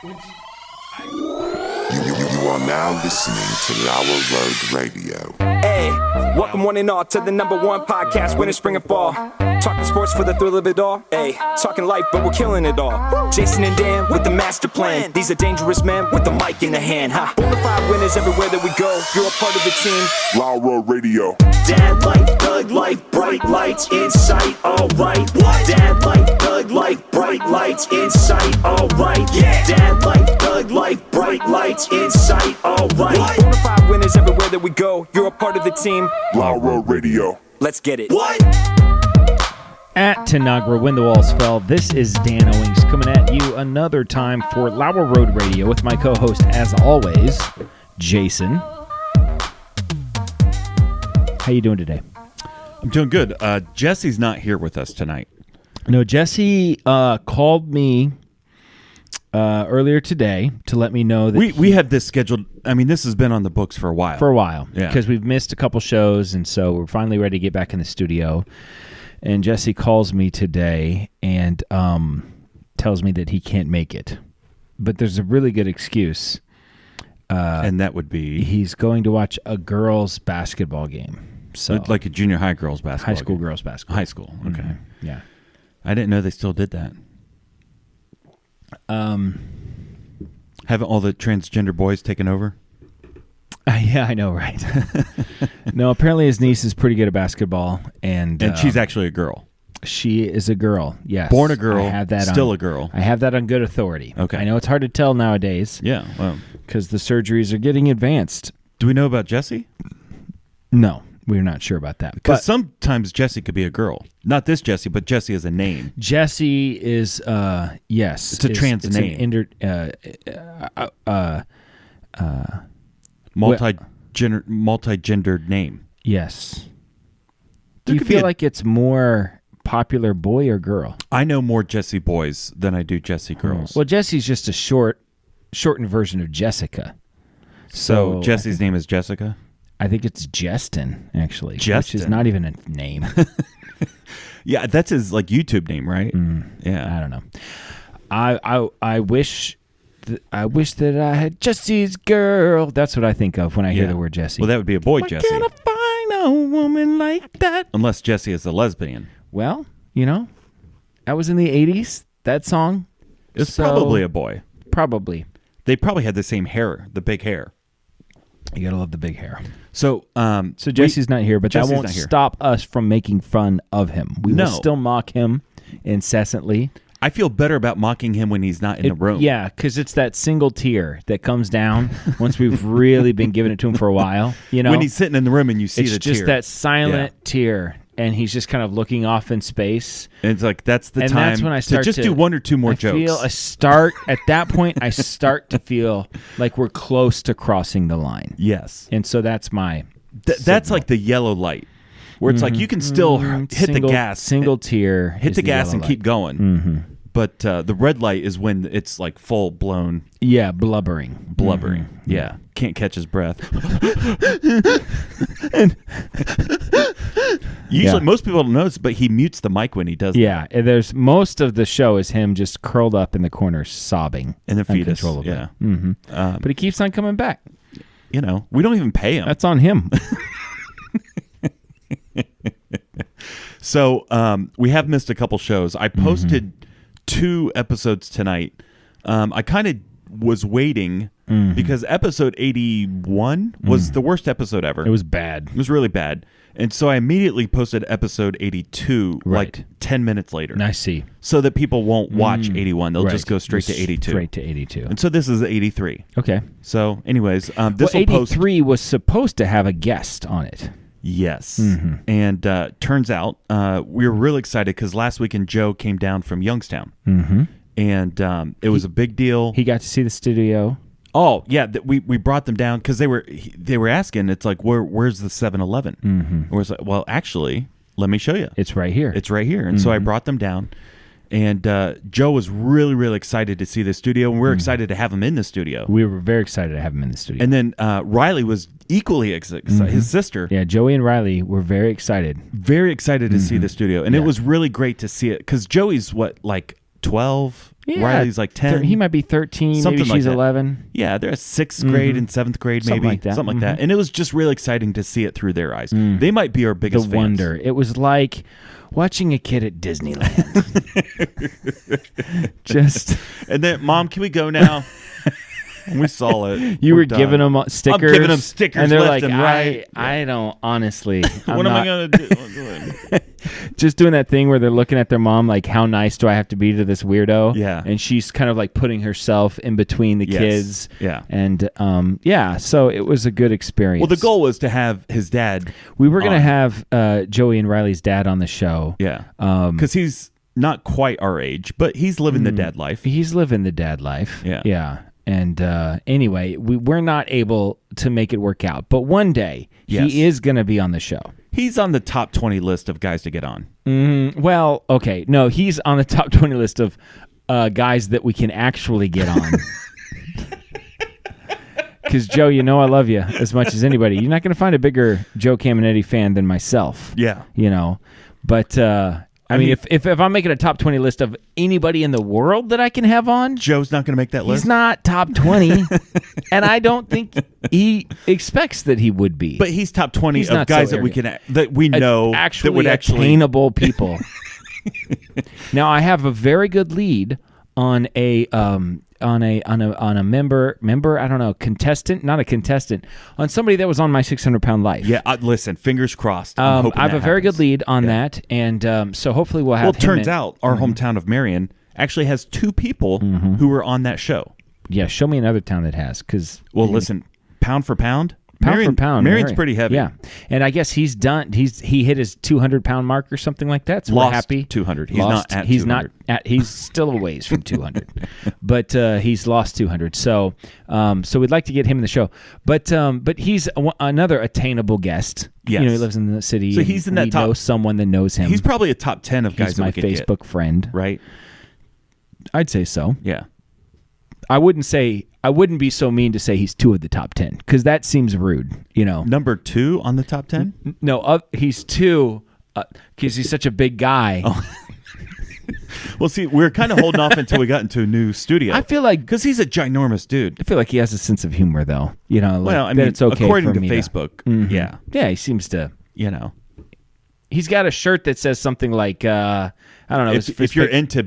You are now listening to LauerRoadRadio. Hey, welcome one and all to the #1 podcast, winter, spring, and fall. Talking sports for the thrill of it all. Hey, talking life, but we're killing it all. Jason and Dan with the master plan. These are dangerous men with the mic in the hand. Ha! Bonafide winners everywhere that we go. You're a part of the team. LauerRoadRadio. Dad light, thug light, bright lights in sight. All right. What? Dad light, thug light, bright lights in sight. All right. Yeah. Dad light, thug light, bright lights in sight. All right. What? Bonafide winners everywhere that we go. You're a part of the team. LauerRoadRadio. Let's get it. What? At Tanagra, when the walls fell, this is Dan Owings coming at you another time for Lauer Road Radio with my co-host, as always, Jason. How you doing today? I'm doing good. Jesse's not here with us tonight. No, Jesse called me earlier today to let me know that we have this scheduled. I mean, this has been on the books for a while. Yeah. Because we've missed a couple shows, and so we're finally ready to get back in the studio. And Jesse calls me today and tells me that he can't make it. But there's a really good excuse. And that would be? He's going to watch a girls' basketball game. So like a junior high girls' basketball High school game. girls' basketball. High school, okay. Mm-hmm. Yeah. I didn't know they still did that. Haven't all the transgender boys taken over? Yeah, I know, right? No, apparently his niece is pretty good at basketball, and she's actually a girl. She is a girl. Yes, born a girl. I have that still a girl. I have that on good authority. Okay, I know it's hard to tell nowadays. Yeah, well, because the surgeries are getting advanced. Do we know about Jesse? No, we're not sure about that. Because sometimes Jesse could be a girl. Not this Jesse, but Jesse as a name. Jesse is yes, it's a trans name. Multi-gendered name. Yes. Do you feel like it's more popular boy or girl? I know more Jesse boys than I do Jesse girls. Well, Jesse's just a shortened version of Jessica. So Jesse's name is Jessica? I think it's Justin, actually. Justin. Which is not even a name. Yeah, that's his YouTube name, right? Yeah. I don't know. I wish that I had Jesse's girl. That's what I think of when I hear the word Jesse. Well, that would be a boy, Jesse. Where can I find a woman like that? Unless Jesse is a lesbian. Well, that was in the 80s, that song. It's probably a boy. Probably. They probably had the same hair, the big hair. You gotta love the big hair. So Jesse's not here, but that won't stop us from making fun of him. We will still mock him incessantly. I feel better about mocking him when he's not in the room. Yeah, because it's that single tear that comes down once we've really been giving it to him for a while. When he's sitting in the room and you see the tear. It's just that silent tear, and he's just kind of looking off in space. And it's like, that's the time that's when I start to just do one or two more jokes. At that point, I start to feel like we're close to crossing the line. Yes. And so that's my that's like the yellow light, where it's like you can still hit the gas. Single tear. Hit the gas and keep going. Mm-hmm. But the red light is when it's like full blown. Yeah, blubbering. Mm-hmm. Yeah. Can't catch his breath. Usually, most people don't notice, but he mutes the mic when he does that. Yeah, there's most of the show is him just curled up in the corner sobbing. In the fetus. Yeah. Mm-hmm. But he keeps on coming back. We don't even pay him. That's on him. So we have missed a couple shows. I posted 2 episodes tonight. I kind of was waiting because episode 81 was the worst episode ever. It was bad. It was really bad. And so I immediately posted episode 82 like 10 minutes later. I see. So that people won't watch 81. They'll just go straight to 82. Straight to 82. And so this is 83. Okay. So anyways, this will 83 was supposed to have a guest on it. Yes. And turns out we were really excited because last weekend Joe came down from Youngstown. And it was a big deal. He got to see the studio. Oh, yeah. We brought them down because they were asking, it's like, where's the 7-Eleven? Or it's like, well, actually, let me show you. It's right here. It's right here. And so I brought them down. And Joe was really, really excited to see the studio, and we're excited to have him in the studio. We were very excited to have him in the studio. And then Riley was equally excited, his sister. Yeah, Joey and Riley were very excited. Very excited to see the studio. And it was really great to see it, because Joey's, 12? Yeah, Riley's like 10. He might be 13. Something maybe like she's that. 11. Yeah, they're at 6th grade and 7th grade, maybe. Something like that. Something like that. And it was just really exciting to see it through their eyes. They might be our biggest The fans. wonder. It was like watching a kid at Disneyland. Just And then, Mom, can we go now? We saw it. you We're were done. giving them stickers. I'm giving them stickers and they're left like, and right. I don't honestly. What am I going to do? Just doing that thing where they're looking at their mom like, how nice do I have to be to this weirdo? Yeah. And she's kind of like putting herself in between the Yes. kids. Yeah. And so it was a good experience. Well, the goal was to have his dad. we were going to on. have Joey and Riley's dad on the show. Yeah. Because he's not quite our age, but he's living the dad life. He's living the dad life. Yeah. Yeah. And anyway, we're not able to make it work out. But one day, Yes. he is going to be on the show. He's on the top 20 list of guys to get on. Well, okay. No, he's on the top 20 list of guys that we can actually get on. Because, Joe, you know I love you as much as anybody. You're not going to find a bigger Joe Caminetti fan than myself. Yeah. You know? But, I mean, if I'm making a top 20 list of anybody in the world that I can have on, Joe's not going to make that list. he's not top 20. And I don't think he expects that he would be. But he's top 20 He's of not guys so that we arrogant. can that we know actually that would actually attainable people. Now I have a very good lead on a member I don't know, contestant, not a contestant, on somebody that was on my 600-pound life. Yeah, listen, fingers crossed. I have that a very good happens. lead on that, and so hopefully we'll have. Well, it him turns in. out our hometown of Marion actually has 2 people who were on that show. Yeah, show me another town that has, because Well, listen, pound for pound, pound for pound, Marion's Marion. pretty heavy. Yeah, and I guess he's done. He hit his 200-pound mark or something like that. So Lost we're happy. 200. He's Lost- not at He's 200. not at. He's still a ways from 200, but he's lost 200. So we'd like to get him in the show. But he's another attainable guest. Yes. You know, he lives in the city. So and he's in that we top- know someone that knows him. He's probably a top 10 of guys He's that my we could Facebook get, friend. right? I'd say so. Yeah. I wouldn't be so mean to say he's 2 of the top 10, because that seems rude. You know. Number 2 on the top 10? No, he's 2 because he's such a big guy. Well, see, we're kind of holding off until we got into a new studio. I feel like because he's a ginormous dude. I feel like he has a sense of humor, though. You know, like, Well, I that mean, it's okay according for to me Facebook, yeah, yeah, he seems to. you know, He's got a shirt that says something like, I don't know. if you're into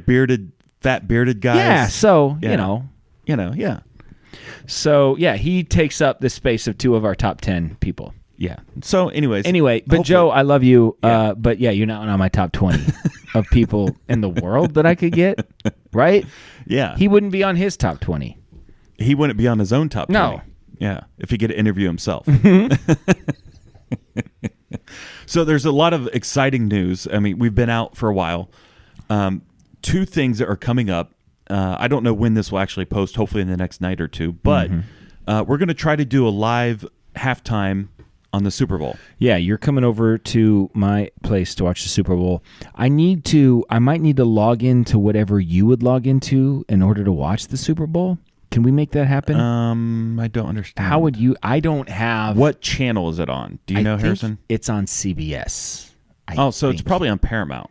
fat bearded guys, yeah. So yeah. yeah. So yeah, he takes up the space of 2 of our top 10 people. yeah. So, anyways, But hopefully- Joe, I love you. Yeah. But yeah, you're not on my top 20 of people in the world that I could get. Right? yeah, He wouldn't be on his top 20. he wouldn't be on his own top 20. No. Yeah, if he could interview himself. So there's a lot of exciting news. I mean, we've been out for a while. 2 things that are coming up. I don't know when this will actually post, hopefully in the next night or 2, but we're going to try to do a live halftime on the Super Bowl. Yeah, you're coming over to my place to watch the Super Bowl. I might need to log into whatever you would log into in order to watch the Super Bowl. Can we make that happen? I don't understand. How would you? I don't have. What channel is it on? Do you know, think Harrison? It's on CBS. So it's probably on Paramount.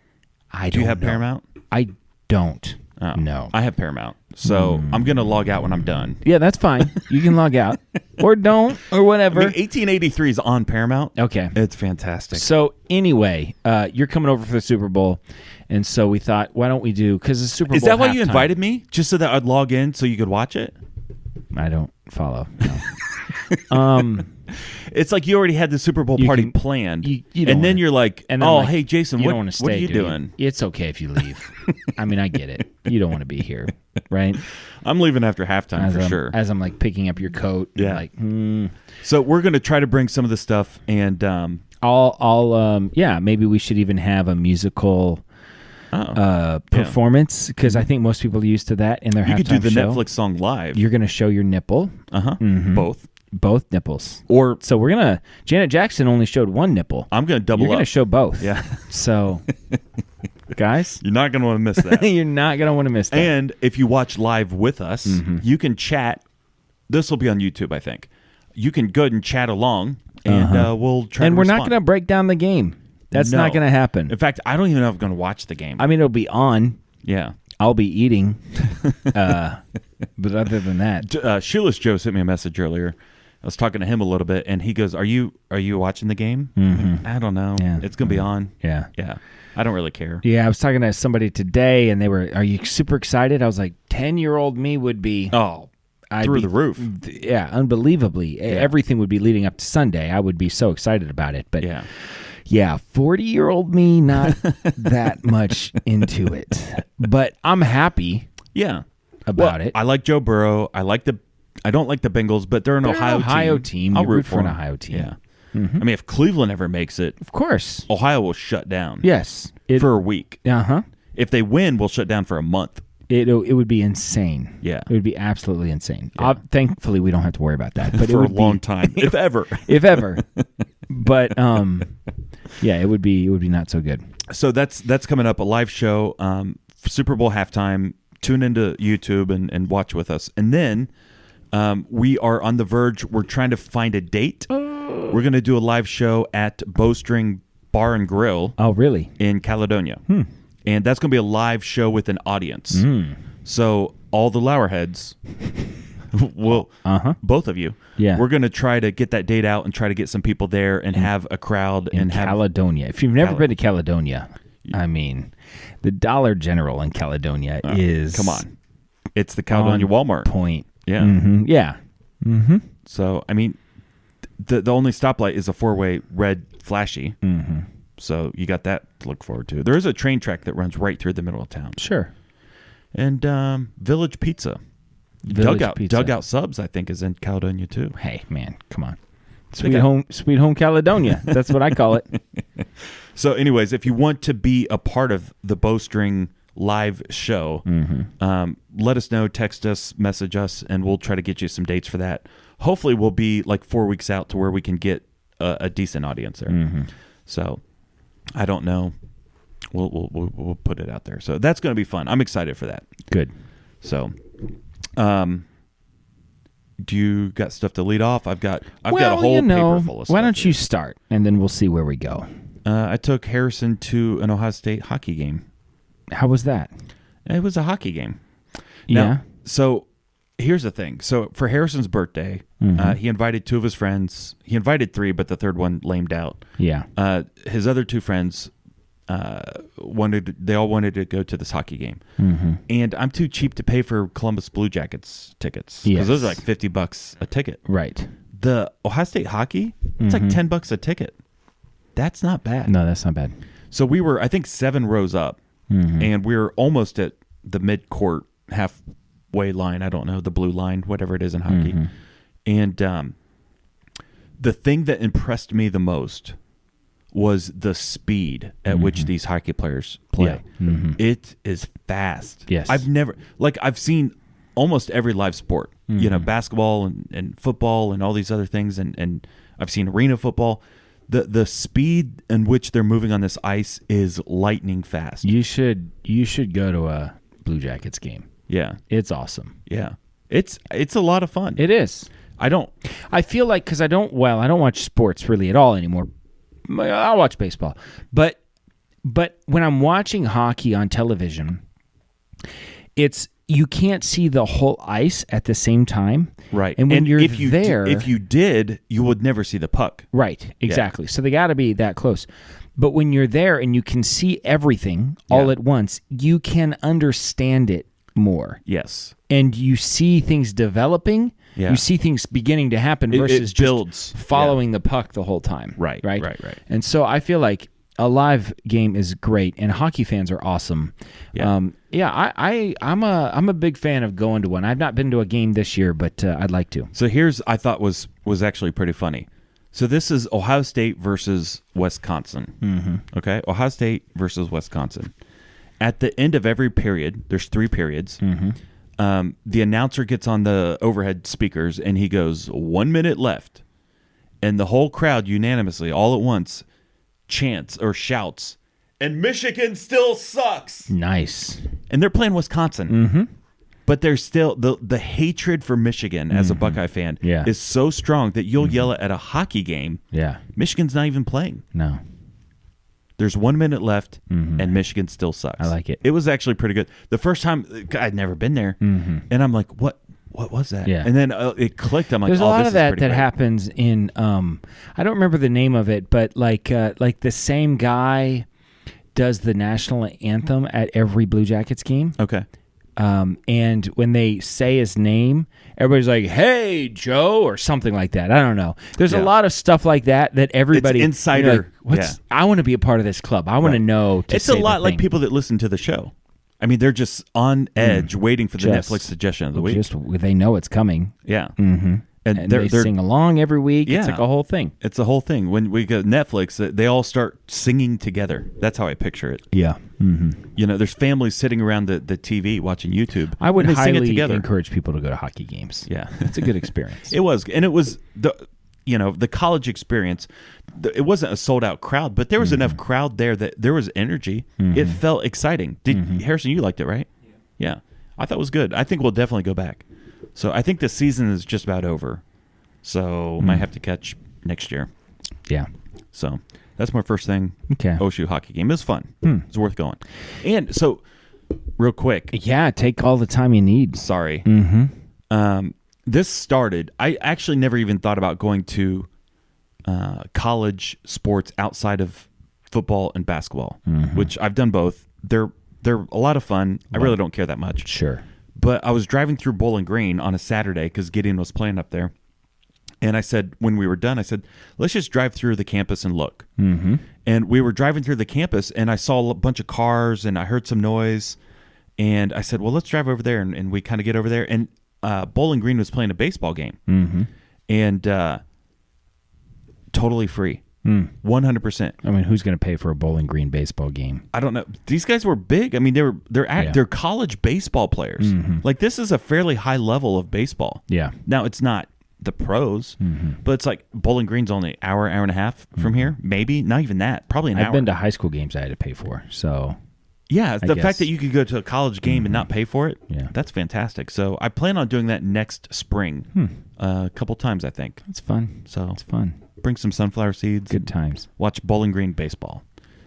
Do you have Paramount? I don't. Oh, No. I have Paramount. So I'm going to log out when I'm done. Yeah, that's fine. You can log out or don't or whatever. I mean, 1883 is on Paramount. Okay. It's fantastic. So anyway, you're coming over for the Super Bowl, and so we thought, why don't we do? Because the Super Bowl. Is that why you halftime- invited me? Just so that I'd log in so you could watch it? I don't follow. No. It's like you already had the Super Bowl You party can- planned, you don't and then wanna- you're like, And then "Oh, I'm like, hey, Jason, you what, don't wanna stay, what are you do doing?" It's okay if you leave. I mean, I get it. You don't want to be here, right? I'm leaving after halftime As for I'm, sure. As I'm like picking up your coat. Yeah. Like, So we're going to try to bring some of the stuff, and maybe we should even have a musical performance, because I think most people are used to that in their you halftime could do the show. Netflix song live. You're going to show your nipple, Both. nipples. Or So we're going to, Janet Jackson only showed one nipple. I'm going to double You're up. going to show both. Yeah. So, guys, You're not going to want to miss that. you're not going to want to miss that. And if you watch live with us, you can chat. This will be on YouTube, I think. You can go ahead and chat along, and we'll try And to we're not respond. going to break down the game. That's No. not going to happen. In fact, I don't even know if I'm going to watch the game. I mean, it'll be on. Yeah. I'll be eating. But other than that, Shoeless Joe sent me a message earlier. I was talking to him a little bit, and he goes, "Are you watching the game?" Mm-hmm. I don't know. Yeah. It's gonna be on. Yeah. I don't really care. Yeah, I was talking to somebody today, and they were, "Are you super excited?" I was like, 10-year-old me would be. Oh, through the roof. Yeah, unbelievably. Yeah. Everything would be leading up to Sunday. I would be so excited about it. But yeah, 40-year-old me, not that much into it. But I'm happy. Yeah. About it. I like Joe Burrow. I don't like the Bengals, but they're an Ohio team. I'll root for an Ohio team. Yeah. Mm-hmm. I mean, if Cleveland ever makes it, of course, Ohio will shut down. Yes. For a week. Uh-huh. If they win, we'll shut down for a month. It would be insane. Yeah. It would be absolutely insane. Yeah. Thankfully, we don't have to worry about that. But for a long time, if ever. If ever. But, yeah, it would be not so good. So that's coming up, a live show, Super Bowl halftime. Tune into YouTube and watch with us. And then we are on the verge. We're trying to find a date. We're going to do a live show at Bowstring Bar and Grill. Oh, really? In Caledonia. And that's going to be a live show with an audience. So all the Lauer heads will, both of you, we're going to try to get that date out and try to get some people there and have a crowd. In Caledonia. If you've never been to Caledonia, I mean, the Dollar General in Caledonia is... Come on. It's the Caledonia Walmart. Point. Yeah. Mm-hmm. Yeah. Mm-hmm. So, I mean, the only stoplight is a 4-way red flashy. Mm-hmm. So you got that to look forward to. There is a train track that runs right through the middle of town. Sure. And Village Pizza. Dugout Subs, I think, is in Caledonia, too. Hey, man, come on. Sweet home Caledonia. That's what I call it. So anyways, if you want to be a part of the Bowstring live show, let us know, text us, message us, and we'll try to get you some dates for that. Hopefully we'll be like 4 weeks out to where we can get a decent audience there. So I don't know. We'll put it out there. So that's going to be fun. I'm excited for that. Good. So, do you got stuff to lead off? I've got a whole paper full of stuff. Why don't you start, and then we'll see where we go. I took Harrison to an Ohio State hockey game. How was that? It was a hockey game. Yeah. Now, so here's the thing. So for Harrison's birthday, he invited 2 of his friends. He invited 3, but the third one lamed out. Yeah. His other 2 friends they all wanted to go to this hockey game. And I'm too cheap to pay for Columbus Blue Jackets tickets. Because those are like $50 a ticket. Right. The Ohio State hockey, it's like $10 a ticket. That's not bad. No, that's not bad. So we were, I think, 7 rows up, and we were almost at the mid-court halfway line. I don't know, the blue line, whatever it is in hockey. And the thing that impressed me the most was the speed at which these hockey players play. Yeah. It is fast. Yes. I've seen almost every live sport, basketball and football and all these other things, and I've seen arena football. The speed in which they're moving on this ice is lightning fast. You should go to a Blue Jackets game. Yeah. It's awesome. Yeah. It's a lot of fun. It is. I feel like, because I don't watch sports really at all anymore. I'll watch baseball. But when I'm watching hockey on television, you can't see the whole ice at the same time. Right. And when you're if you did, you would never see the puck. Right. Exactly. Yeah. So they got to be that close. But when you're there and you can see everything all at once, you can understand it more. Yes. And you see things developing. Yeah. You see things beginning to happen versus it builds. Just following the puck the whole time. Right. And so I feel like a live game is great, and hockey fans are awesome. Yeah. I'm a big fan of going to one. I've not been to a game this year, but I'd like to. So I thought was actually pretty funny. So this is Ohio State versus Wisconsin. Okay, Ohio State versus Wisconsin. At the end of every period, there's 3 periods. The announcer gets on the overhead speakers and he goes, 1 minute left. And the whole crowd unanimously, all at once, chants or shouts, and Michigan still sucks. Nice. And they're playing Wisconsin. But there's still the hatred for Michigan as a Buckeye fan is so strong that you'll yell it at a hockey game. Yeah. Michigan's not even playing. No. There's 1 minute left, and Michigan still sucks. I like it. It was actually pretty good. The first time, I'd never been there, and I'm like, what was that? Yeah. And then it clicked. I'm like, there's a oh, lot this of that is pretty great. happens in I don't remember the name of it, but like the same guy does the national anthem at every Blue Jackets game. Okay. And when they say his name, everybody's like, "Hey, Joe," or something like that. I don't know. There's a lot of stuff like that everybody It's insider. I want to be a part of this club. I want to know. It's a lot like people that listen to the show. I mean, they're just on edge, waiting for the Netflix suggestion of the week. They know it's coming. Yeah. Mm-hmm. And they sing along every week. Yeah. It's like a whole thing. It's a whole thing. When we go Netflix, they all start singing together. That's how I picture it. Yeah. Mm-hmm. You know, there's families sitting around the TV watching YouTube. I would and they sing it highly together. encourage people to go to hockey games. Yeah. It's a good experience. It was the college experience. It wasn't a sold out crowd, but there was enough crowd there that there was energy. It felt exciting. Harrison, you liked it, right? Yeah. I thought it was good. I think we'll definitely go back. So I think the season is just about over. So might have to catch next year. Yeah. So that's my first thing. Okay. OSU hockey game. It was fun. It's worth going. And so, real quick. Yeah, take all the time you need. Sorry. Mm-hmm. This started. I actually never even thought about going to college sports outside of football and basketball, which I've done both. They're a lot of fun. I really don't care that much. Sure. But I was driving through Bowling Green on a Saturday because Gideon was playing up there. And I said, when we were done, I said, let's just drive through the campus and look. Mm-hmm. And we were driving through the campus, and I saw a bunch of cars, and I heard some noise. And I said, well, let's drive over there. And we kind of get over there. And Bowling Green was playing a baseball game. Mm-hmm. And totally free. 100%. I mean, who's going to pay for a Bowling Green baseball game? I don't know. These guys were big. I mean, they're college baseball players. Mm-hmm. Like, this is a fairly high level of baseball. Yeah. Now, it's not the pros, but it's like Bowling Green's only an hour and a half from here. Maybe not even that. Probably an hour. I've been to high school games I had to pay for. So yeah, the fact that you could go to a college game and not pay for it, that's fantastic. So I plan on doing that next spring, a couple times, I think. It's fun. So it's fun. Bring some sunflower seeds. Good times. Watch Bowling Green baseball.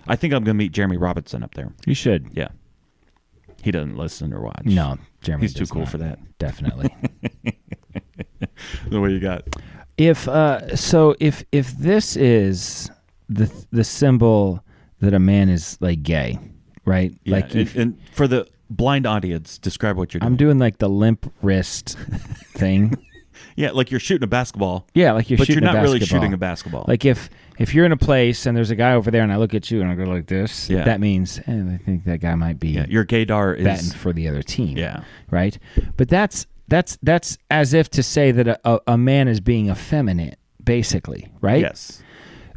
I think I'm going to meet Jeremy Robinson up there. You should. Yeah. He doesn't listen or watch. No, Jeremy. He's too cool for that. Definitely. What you got? If this is the symbol that a man is like gay, right? Yeah, like and for the blind audience, describe what you're doing. I'm doing like the limp wrist thing. Yeah, like you're shooting a basketball. Yeah, like but shooting you're not a really basketball. shooting a basketball. Like if you're in a place and there's a guy over there and I look at you and I go like this, that means I think that guy might be your gaydar is batting for the other team. Yeah. Right? But that's as if to say that a man is being effeminate, basically, right? Yes.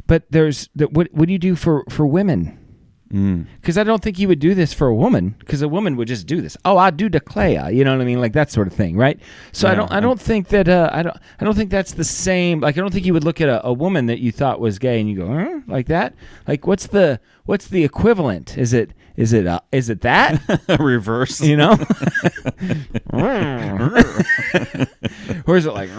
But what do you do for women? Because I don't think you would do this for a woman, because a woman would just do this. Oh, I do declare, you know what I mean, like that sort of thing, right? So I don't think that I don't think that's the same. Like I don't think you would look at a woman that you thought was gay and you go like that. Like what's the equivalent? Is it that reverse? You know, or is it like?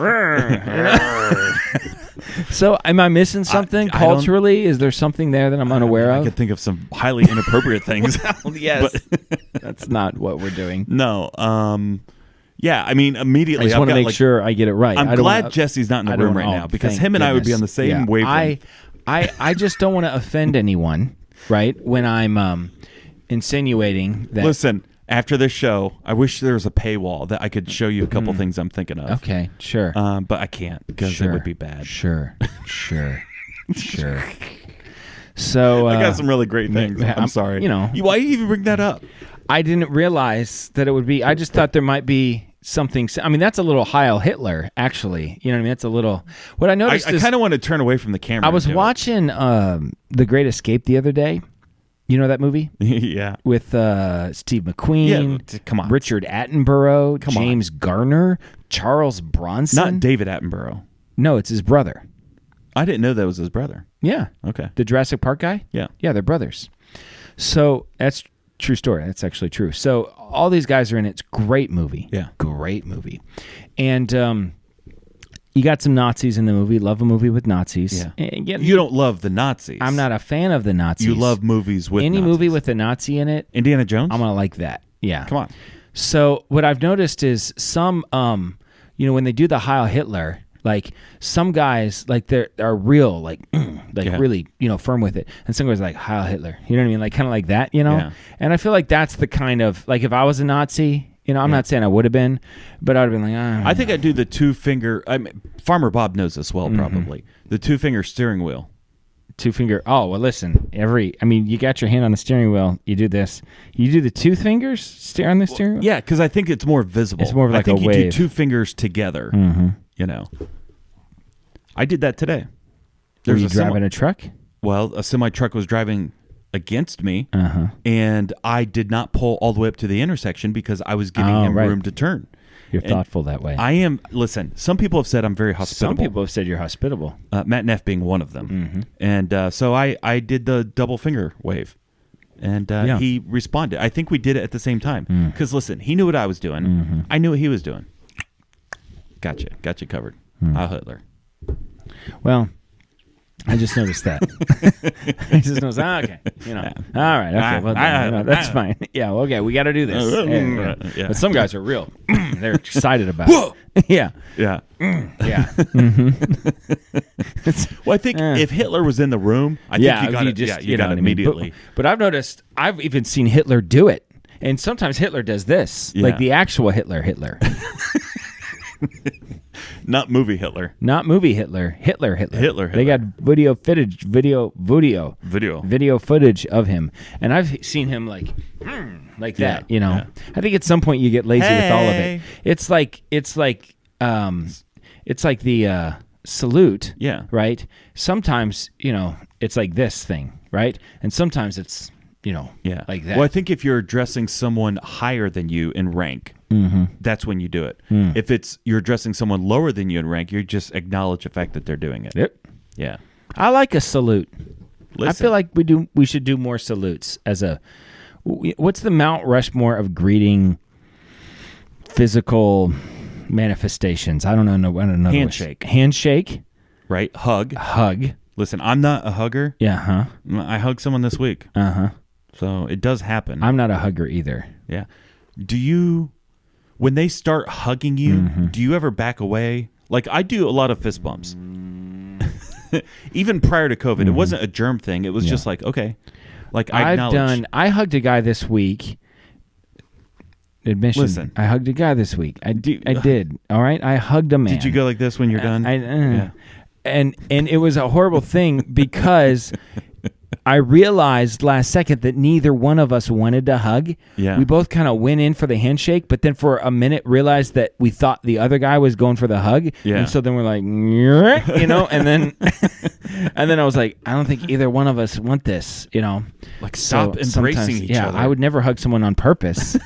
So am I missing something culturally? Is there something there that I'm unaware of? I could think of some highly inappropriate things. Yes, but that's not what we're doing. No. Yeah, I mean, immediately. I just want to make sure I get it right. I'm glad Jesse's not in the room right now, because him and I would be on the same wavelength. I just don't want to offend anyone, right? When I'm insinuating that. Listen, after this show, I wish there was a paywall that I could show you a couple things I'm thinking of. Okay, sure. But I can't because it would be bad. Sure. So I got some really great things. I'm sorry. You know, why do you even bring that up? I didn't realize that it would be. I just thought there might be something. I mean, that's a little Heil Hitler, actually. You know what I mean? That's a little. What I noticed. I kind of want to turn away from the camera. I was watching The Great Escape the other day. You know that movie? Yeah. With Steve McQueen, come on, Richard Attenborough, James Garner, Charles Bronson. Not David Attenborough. No, it's his brother. I didn't know that was his brother. Yeah. Okay. The Jurassic Park guy? Yeah. Yeah, they're brothers. So that's true story. That's actually true. So all these guys are in it. It's a great movie. Yeah. Great movie. And, You got some Nazis in the movie. Love a movie with Nazis. Yeah. And You don't love the Nazis. I'm not a fan of the Nazis. You love movies with any Nazis. movie with a Nazi in it. Indiana Jones? I'm gonna like that. Yeah. Come on. So what I've noticed is some, when they do the Heil Hitler, like some guys, like are real, like really, firm with it, and some guys like Heil Hitler. You know what I mean? Like kind of like that, Yeah. And I feel like that's the kind of like if I was a Nazi. I'm not saying I would have been, but I would have been like, I think I'd do the 2-finger. Farmer Bob knows this well, probably. The 2-finger steering wheel. 2-finger. Oh, well, listen. You got your hand on the steering wheel. You do this. You do the 2 fingers steer on the steering wheel? Yeah, because I think it's more visible. It's more of like I think a you do wave. 2 fingers together. I did that today. Were you driving a truck? Well, a semi-truck was driving against me, and I did not pull all the way up to the intersection because I was giving him room to turn. You're thoughtful that way. I am. Listen, some people have said I'm very hospitable. Some people have said you're hospitable. Matt Neff being one of them. And so I did the double finger wave, and he responded. I think we did it at the same time because, listen, he knew what I was doing. I knew what he was doing. Gotcha covered. Heil Hitler. Well, I just noticed that. I just noticed. Okay, all right. Okay, well, that's fine. Yeah, well, okay. We got to do this. Yeah. But some guys are real. They're excited about it. Yeah. Yeah. Yeah. Well, I think if Hitler was in the room, I think you got it immediately. But I've noticed. I've even seen Hitler do it, and sometimes Hitler does this, like the actual Hitler. Not movie Hitler. Not movie Hitler. Hitler. Hitler. They got video footage of him, and I've seen him like that. Yeah. I think at some point you get lazy with all of it. It's like the salute. Yeah. Right. Sometimes it's like this thing, right, and sometimes it's like that. Well, I think if you're addressing someone higher than you in rank, that's when you do it. If you're addressing someone lower than you in rank, you just acknowledge the fact that they're doing it. Yep. Yeah. I like a salute. Listen. I feel like we should do more salutes what's the Mount Rushmore of greeting physical manifestations? I don't know. Handshake. Handshake. Right. Hug. Listen, I'm not a hugger. Yeah. Huh. I hugged someone this week. So it does happen. I'm not a hugger either. Yeah. When they start hugging you, do you ever back away? Like I do a lot of fist bumps. Even prior to COVID, it wasn't a germ thing. It was just like, okay. Like I hugged a guy this week. Admission. Listen. I hugged a guy this week. I did. All right. I hugged a man. Did you go like this when you're done? Yeah. And it was a horrible thing because I realized last second that neither one of us wanted to hug. Yeah. We both kind of went in for the handshake, but then for a minute realized that we thought the other guy was going for the hug. Yeah. And so then we're like, and then and then I was like, I don't think either one of us want this, Like stop embracing each other. Yeah, I would never hug someone on purpose.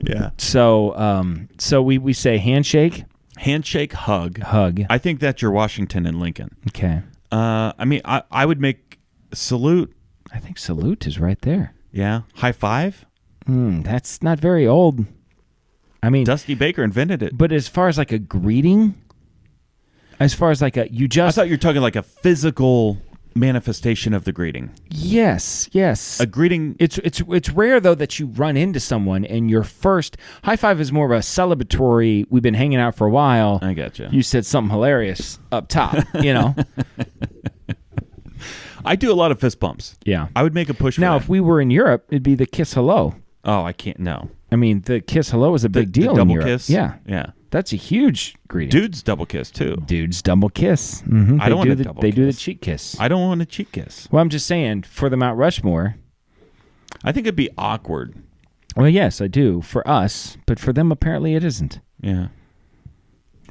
Yeah. So we say handshake. Handshake, hug. Hug. I think that's your Washington and Lincoln. Okay. I would make salute. I think salute is right there. Yeah. High five. That's not very old. I mean, Dusty Baker invented it. But as far as like a greeting, I thought you were talking like a physical manifestation of the greeting. Yes. A greeting. It's rare though that you run into someone and your first high five is more of a celebratory. We've been hanging out for a while. I gotcha. You said something hilarious up top. I do a lot of fist bumps. Yeah. I would make a push. Now, for that. if we were in Europe, it'd be the kiss hello. Oh, I can't. No. I mean, the kiss hello is a big deal. The double in Europe. kiss. Yeah. That's a huge greeting. Dudes double kiss too. Dudes double kiss. I don't want a double kiss. They do the cheek kiss. I don't want a cheek kiss. Well, I'm just saying, for the Mount Rushmore, I think it'd be awkward. Well, yes, I do for us, but for them apparently it isn't. Yeah.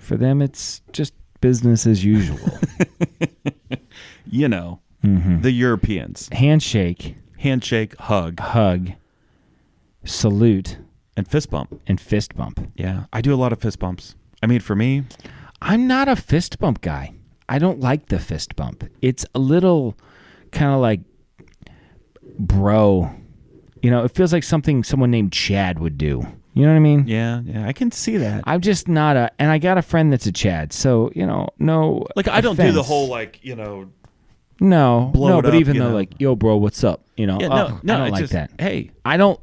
For them, it's just business as usual. The Europeans. Handshake, hug, salute, and fist bump. Yeah, I do a lot of fist bumps. I mean, for me, I'm not a fist bump guy. I don't like the fist bump. It's a little kind of like bro. It feels like something someone named Chad would do. You know what I mean? Yeah, I can see that. I'm just not and I got a friend that's a Chad, so no. Like I don't do the offense. whole No, blow it but up, even though like, yo, bro, what's up? Yeah, no, I don't it's like just, that. Hey, I don't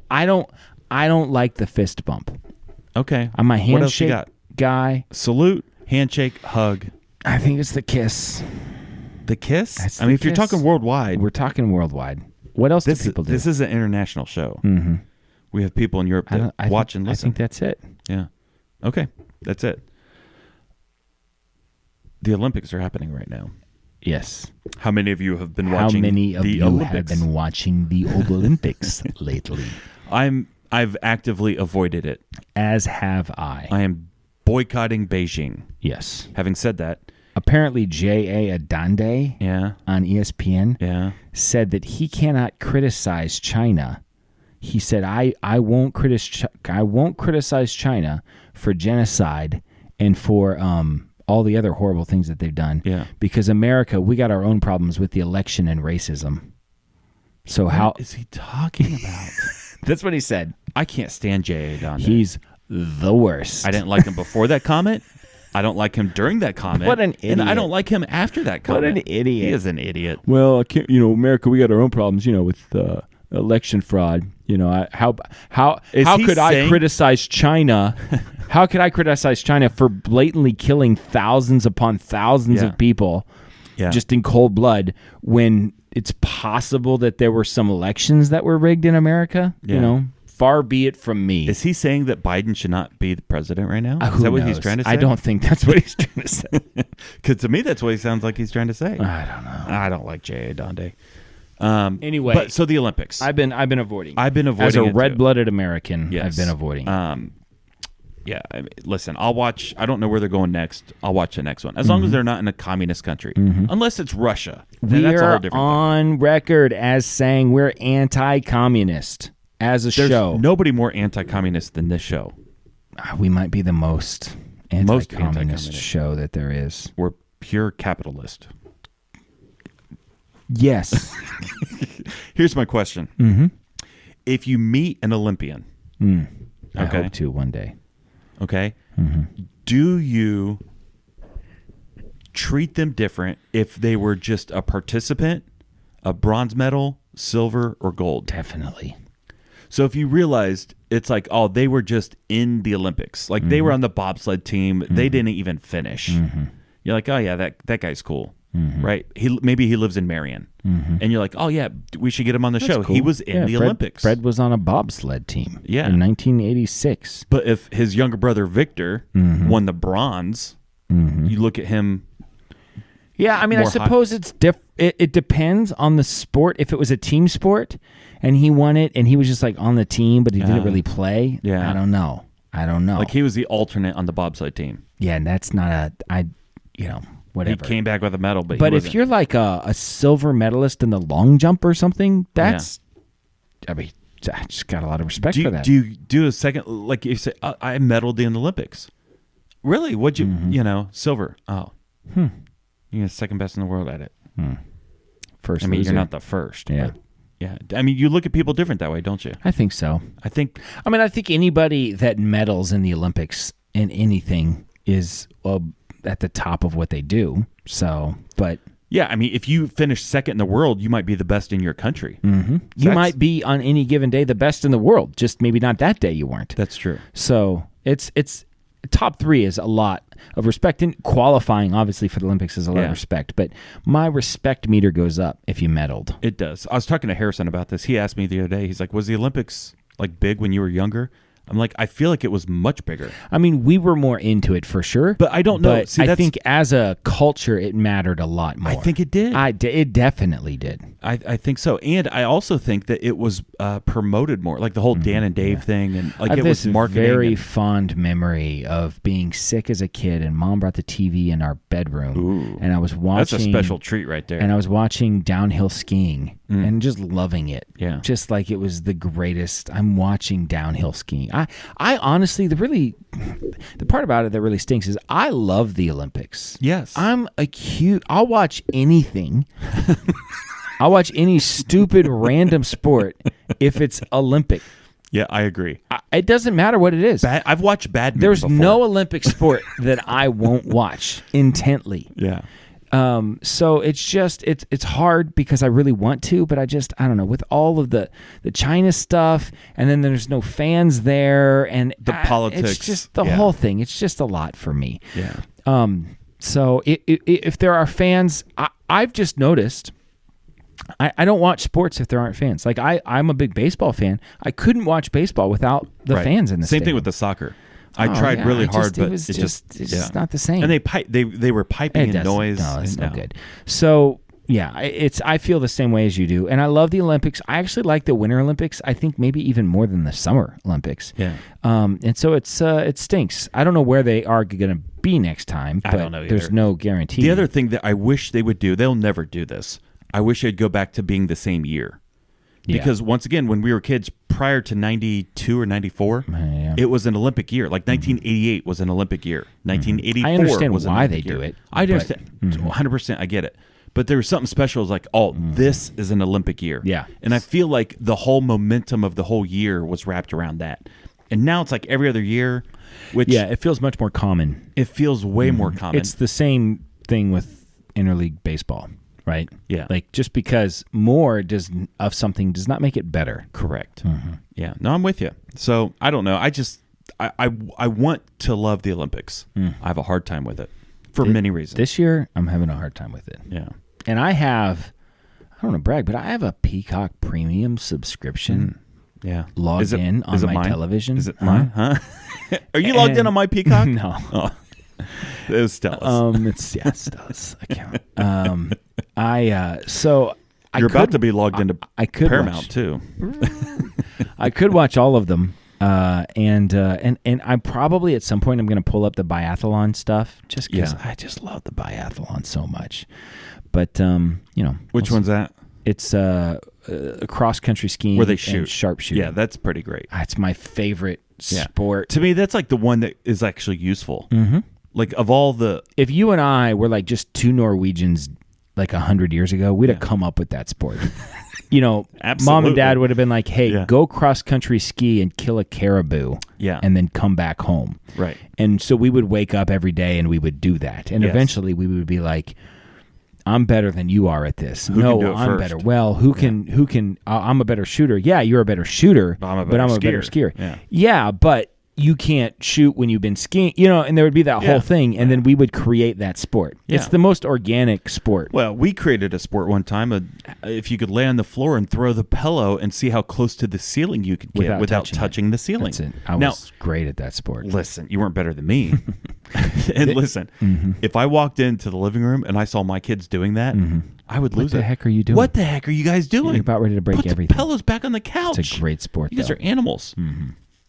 like the fist bump. okay. I'm a What else you handshake got? guy. Salute, handshake, hug. I think it's the kiss. The kiss? That's I mean, the if you're kiss. talking worldwide, We're talking worldwide. What else do this people do? this is an international show. Mm-hmm. We have people in Europe that watch and I listen. think that's it. Yeah. Okay. That's it. The Olympics are happening right now. Yes. How many of you have been How watching many of the you Olympics? have been watching the Olympics lately? I've actively avoided it. As have I. I am boycotting Beijing. Yes. Having said that, Apparently, J.A. Adande yeah, on ESPN yeah. said that he cannot criticize China. He said, I won't criticize China for genocide and for all the other horrible things that they've done. Yeah. Because America, we got our own problems with the election and racism. So how What is he talking about? That's what he said. I can't stand J.A. Donda. He's the worst. I didn't like him before that comment. I don't like him during that comment. What an And I idiot. don't like him after that comment. What an idiot. He is an idiot. Well, I can't, America, we got our own problems, with election fraud. How Is he could I saying- criticize China? How could I criticize China for blatantly killing thousands upon thousands Yeah. of people Yeah. just in cold blood when it's possible that there were some elections that were rigged in America? Yeah. Far be it from me. Is he saying that Biden should not be the president right now? Who Is that what he's knows? trying to say? I don't think that's what he's trying to say. Because to me, that's what he sounds like he's trying to say. I don't know. I don't like J.A. Donde. Anyway, but so the Olympics. I've been avoiding. I've been avoiding as a it, too. red-blooded American. Yes. I've been avoiding. Yeah, listen, I'll watch. I don't know where they're going next. I'll watch the next one. As long as they're not in a communist country. Unless it's Russia. Then that's a whole We're different thing. on record as saying we're anti-communist as a There's show. nobody more anti-communist than this show. We might be the most anti-communist anti-communist. show that there is. We're pure capitalist. Yes. Here's my question. Mm-hmm. If you meet an Olympian, I Okay. hope to one day. okay, Mm-hmm. do you treat them different if they were just a participant, a bronze medal, silver, or gold? Definitely. So if you realized it's like, oh, they were just in the Olympics, like they were on the bobsled team, they didn't even finish. You're like, oh yeah, that guy's cool, right? Maybe he lives in Marion, and you're like, oh yeah, we should get him on the show. Cool. He was in the Olympics. Fred was on a bobsled team. Yeah. In 1986. But if his younger brother Victor won the bronze, you look at him. Yeah, I mean, I More high- suppose it depends on the sport. If it was a team sport and he won it and he was just like on the team, but he didn't really play, yeah. I don't know. Like he was the alternate on the bobsled team. Yeah, and that's not whatever. He came back with a medal, but But he if wasn't. you're like a silver medalist in the long jump or something, that's, I mean, I just got a lot of respect do for you, that. do you do a second, like you say, I medaled in the Olympics. Really? What'd you, silver? Oh, you're the second best in the world at it. First I mean, loser. you're not the first. Yeah. But yeah. I mean, you look at people different that way, don't you? I think so. I think I think anybody that medals in the Olympics in anything is at the top of what they do. So, but yeah, I mean, if you finish second in the world, you might be the best in your country. you might be on any given day the best in the world. Just maybe not that day you weren't. That's true. So it's top three is a lot of respect, and qualifying obviously for the Olympics is a lot of respect. But my respect meter goes up if you medaled. It does. I was talking to Harrison about this. He asked me the other day. He's like, "Was the Olympics like big when you were younger?" I'm like, I feel like it was much bigger. I mean, we were more into it for sure. But I don't know. But See, I that's- think as a culture, it mattered a lot more. I think it did. It definitely did. I think so. And I also think that it was promoted more, like the whole Dan and Dave thing, and like I have it was this marketing. very and- fond memory of being sick as a kid, and Mom brought the TV in our bedroom, and I was watching. That's a special treat right there. And I was watching downhill skiing and just loving it. Yeah. Just like it was the greatest. I'm watching downhill skiing. I honestly, the part about it that really stinks is I love the Olympics. Yes. I'll watch anything. I'll watch any stupid random sport if it's Olympic. Yeah, I agree. It doesn't matter what it is. I've watched badminton There's before. no Olympic sport that I won't watch intently. Yeah. So it's just it's hard because I really want to, but I don't know, with all of the China stuff, and then there's no fans there, and the politics. It's just the whole thing. It's just a lot for me. Yeah. So if there are fans, I've just noticed. I don't watch sports if there aren't fans. Like I'm a big baseball fan. I couldn't watch baseball without the fans in the Same stadium. thing with the soccer. I tried really hard, but it's just not the same. And they were piping in noise. No, it's no good. So yeah, I feel the same way as you do, and I love the Olympics. I actually like the Winter Olympics. I think maybe even more than the Summer Olympics. Yeah. And so it stinks. I don't know where they are going to be next time. But I don't know either. There's no guarantee. The other thing that I wish they would do, they'll never do this. I wish they'd go back to being the same year. Yeah. Because once again, when we were kids, prior to 92 or 94, it was an Olympic year. Like 1988 was an Olympic year. 1984 I understand was an why Olympic they do year. it. I understand. 100%. I get it. But there was something special. It was like, this is an Olympic year. Yeah. And I feel like the whole momentum of the whole year was wrapped around that. And now it's like every other year, which it feels much more common. it feels way more common. It's the same thing with interleague baseball, right? Yeah. Like just because more of something does not make it better. Correct. Yeah. No, I'm with you. So I don't know. I want to love the Olympics. I have a hard time with it for many reasons. This year, I'm having a hard time with it. Yeah. And I don't want to brag, but I have a Peacock Premium subscription. Yeah. Logged in on my mine? television. Is it mine? Huh? Are you logged in on my Peacock? No. Oh. It was Stella's. It's Stella's account. So You're about to be logged into I could Paramount too. I could watch all of them. And I probably at some point I'm going to pull up the biathlon stuff just because I just love the biathlon so much. But Which one's that? It's cross country skiing Where they shoot. and sharpshooting. Yeah, that's pretty great. It's my favorite sport. To me, that's like the one that is actually useful. Mm-hmm. Like of all the, if you and I were like just two Norwegians like 100 years ago, we'd have come up with that sport. Mom and dad would have been like, hey, go cross country ski and kill a caribou and then come back home. Right. And so we would wake up every day and we would do that. And eventually we would be like, I'm better than you are at this. Who can do it I'm first? better. Well, who can, I'm a better shooter. Yeah, you're a better shooter, but I'm a better skier. Yeah, but you can't shoot when you've been skiing, and there would be that whole thing, and then we would create that sport. Yeah. It's the most organic sport. Well, we created a sport one time, if you could lay on the floor and throw the pillow and see how close to the ceiling you could get without touching the ceiling. That's it. I was great at that sport. Listen, you weren't better than me. And listen, if I walked into the living room and I saw my kids doing that, I would lose it. What the heck are you doing? What the heck are you guys doing? You're about ready to break Put everything. The pillows back on the couch. It's a great sport, You guys are animals.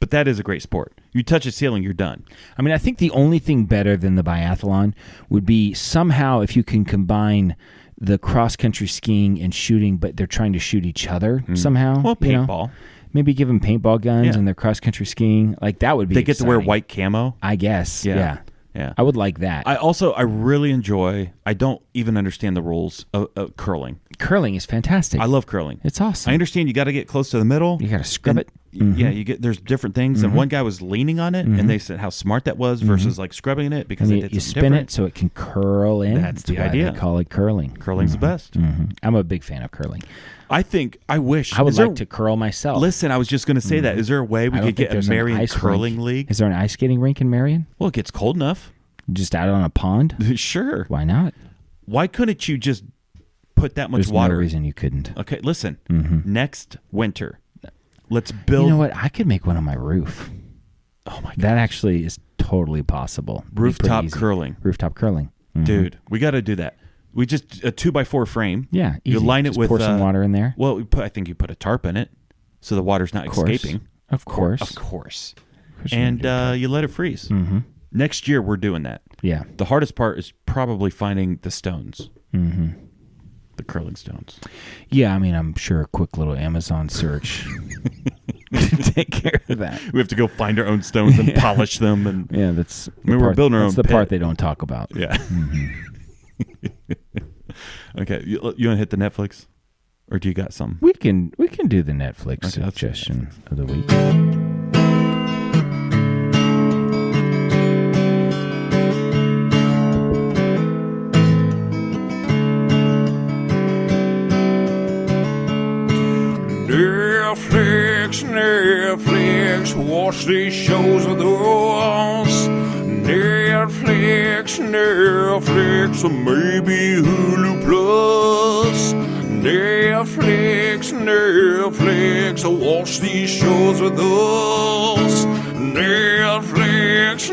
But that is a great sport. You touch a ceiling, you're done. I mean, I think the only thing better than the biathlon would be somehow if you can combine the cross-country skiing and shooting, but they're trying to shoot each other somehow. Well, paintball. Maybe give them paintball guns and they're cross-country skiing. Like, that would be They get exciting. to wear white camo. I guess, yeah. I would like that. I really enjoy, I don't even understand the rules of curling. Curling is fantastic. I love curling. It's awesome. I understand you got to get close to the middle. You got to scrub it. Yeah, there's different things. And one guy was leaning on it, and they said how smart that was versus like scrubbing it because and you spin it so it can curl in. That's the why idea. They call it curling. Curling's the best. I'm a big fan of curling. I wish. I would like to curl myself. Listen, I was just going to say that. Is there a way we could get a Marion curling league? Is there an ice skating rink in Marion? Well, it gets cold enough. Just out on a pond? Sure. Why not? Why couldn't you just put that much water? There's no reason you couldn't. Okay, listen. Next winter, let's build. You know what? I could make one on my roof. Oh my god. That actually is totally possible. Rooftop curling. Rooftop curling. Dude, we got to do that. We just a 2x4 frame. Yeah, easy. You line it just with pour some water in there. Well, I think you put a tarp in it, so the water's not escaping. Of course. Of course. And you let it freeze. Next year we're doing that. Yeah. The hardest part is probably finding the stones. The curling stones. Yeah, I mean, I'm sure a quick little Amazon search take care of that. We have to go find our own stones and polish them, and that's. we're building our own. That's the pit. part they don't talk about. Yeah. Okay, you want to hit the Netflix? Or do you got some? We can do the Netflix Okay, let's do suggestion of the week. Netflix, watch these shows with us. Netflix, or maybe Hulu Plus. Netflix, watch these shows with us. Netflix,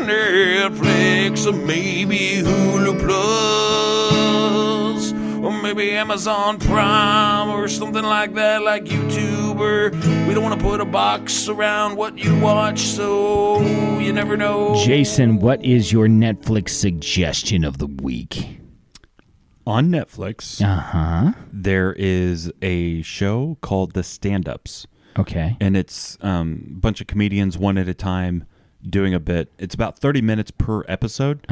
or maybe Hulu Plus. Or maybe Amazon Prime or something like that, like YouTube. Or we don't want to put a box around what you watch, so you never know. Jason, what is your Netflix suggestion of the week? On Netflix, there is a show called The Standups. Okay. And it's a bunch of comedians one at a time doing a bit. It's about 30 minutes per episode.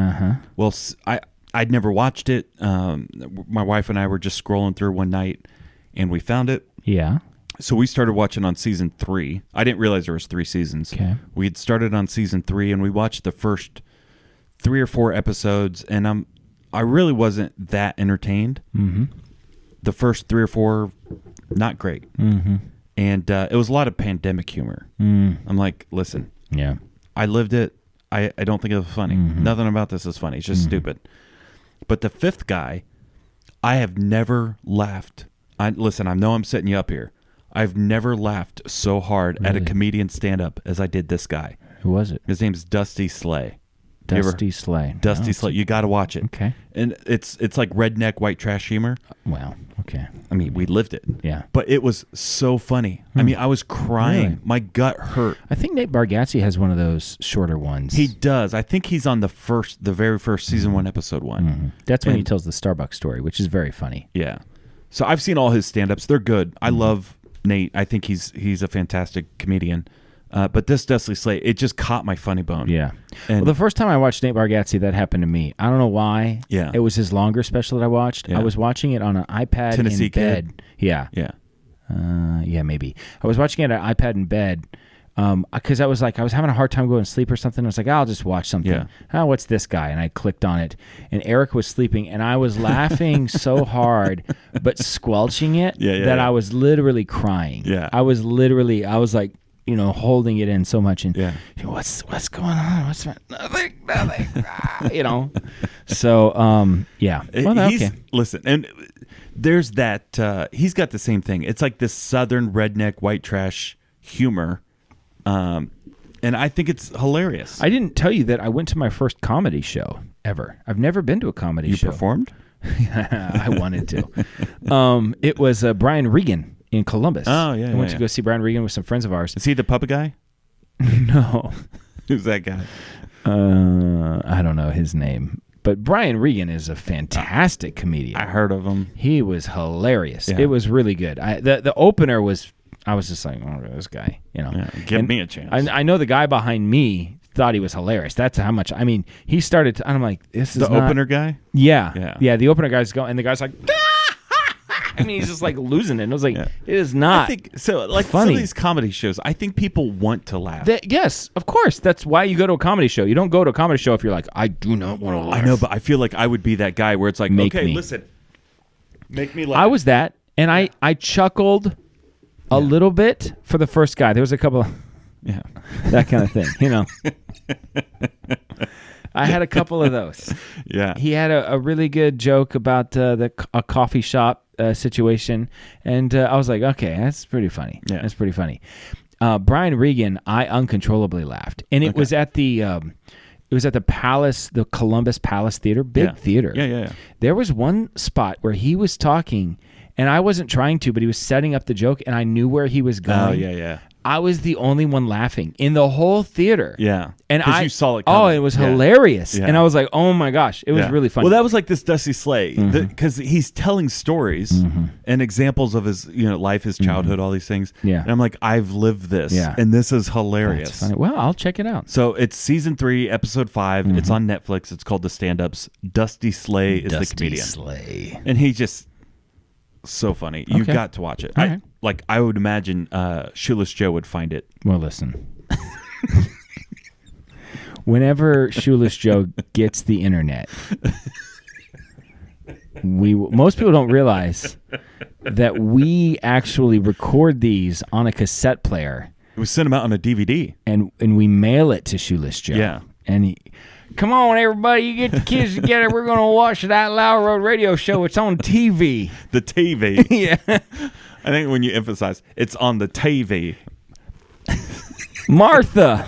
Well, I'd never watched it. My wife and I were just scrolling through one night, and we found it. Yeah. So we started watching on season 3. I didn't realize there was 3 seasons. Okay. We had started on season 3, and we watched the first 3 or 4 episodes, and I really wasn't that entertained. The first 3 or 4, not great. And it was a lot of pandemic humor. I'm like, listen, Yeah. I lived it. I don't think it was funny. Nothing about this is funny. It's just stupid. But the 5th guy, I have never laughed. Listen, I know I'm setting you up here. I've never laughed so hard at a comedian stand-up as I did this guy. Who was it? His name's Dusty Slay. Dusty Slay. Dusty Slay. You got to watch it. Okay. And it's like redneck white trash humor. Well, okay. I mean, we lived it. Yeah. But it was so funny. I mean, I was crying. Really? My gut hurt. I think Nate Bargatze has one of those shorter ones. He does. I think he's on the very first season 1, episode 1. That's when he tells the Starbucks story, which is very funny. Yeah. So I've seen all his stand-ups. They're good. I love Nate. I think he's a fantastic comedian. But this Dusty Slay, it just caught my funny bone. Yeah. And Well, the first time I watched Nate Bargatze, that happened to me. I don't know why. Yeah. It was his longer special that I watched. Yeah. I was watching it on an iPad Tennessee in bed. Kid? Yeah. yeah. Yeah, maybe. I was watching it on an iPad in bed because I was having a hard time going to sleep or something. I was like, I'll just watch something. Yeah. Oh, what's this guy? And I clicked on it, and Eric was sleeping, and I was laughing so hard, but squelching it that I was literally crying. Yeah. I was like, holding it in so much, and Yeah. what's going on? What's nothing? So yeah. Well, okay. Listen, and there's that. He's got the same thing. It's like this southern redneck white trash humor, and I think it's hilarious. I didn't tell you that I went to my first comedy show ever. I've never been to a comedy show. You performed? I wanted to. It was Brian Regan in Columbus. Oh, yeah, I went to yeah. go see Brian Regan with some friends of ours. Is he the puppet guy? No. Who's that guy? I don't know his name. But Brian Regan is a fantastic comedian. I heard of him. He was hilarious. Yeah. It was really good. The opener was, I was just like, oh, this guy, Yeah, give me a chance. I know the guy behind me thought he was hilarious. That's how much, he started to, I'm like, this is the not, opener guy? Yeah. The opener guy's going, and the guy's like, he's just like losing it. And I was like, it is not. I think so. Like funny. some of these comedy shows, I think people want to laugh. Yes, of course. That's why you go to a comedy show. You don't go to a comedy show if you're like, I do not want to laugh. I know, but I feel like I would be that guy where it's like, okay, listen, make me laugh. I was that, and I chuckled a little bit for the first guy. There was a couple of that kind of thing, I had a couple of those. Yeah. He had a really good joke about a coffee shop situation, and I was like, okay, that's pretty funny. Yeah. That's pretty funny. Brian Regan, I uncontrollably laughed, and it was at the Palace, the Columbus Palace Theater, big theater. Yeah. There was one spot where he was talking, and I wasn't trying to, but he was setting up the joke, and I knew where he was going. Oh, yeah. I was the only one laughing in the whole theater. Yeah. And 'Cause you saw it coming. Oh, it was hilarious. Yeah. And I was like, oh my gosh, it was really funny. Well, that was like this Dusty Slay, because he's telling stories and examples of his life, his childhood, all these things. Yeah. And I'm like, I've lived this. Yeah. And this is hilarious. That's funny. Well, I'll check it out. So it's season 3, episode 5. It's on Netflix. It's called The Standups. Dusty Slay is the comedian. Slay. And he just, So funny. You got to watch it. All right. I would imagine Shoeless Joe would find it. Well, listen. Whenever Shoeless Joe gets the internet, most people don't realize that we actually record these on a cassette player. We sent them out on a DVD. And we mail it to Shoeless Joe. Yeah. And come on, everybody, you get the kids together. We're going to watch that LauerRoadRadio show. It's on TV. The TV. Yeah. I think when you emphasize, it's on the TV. Martha,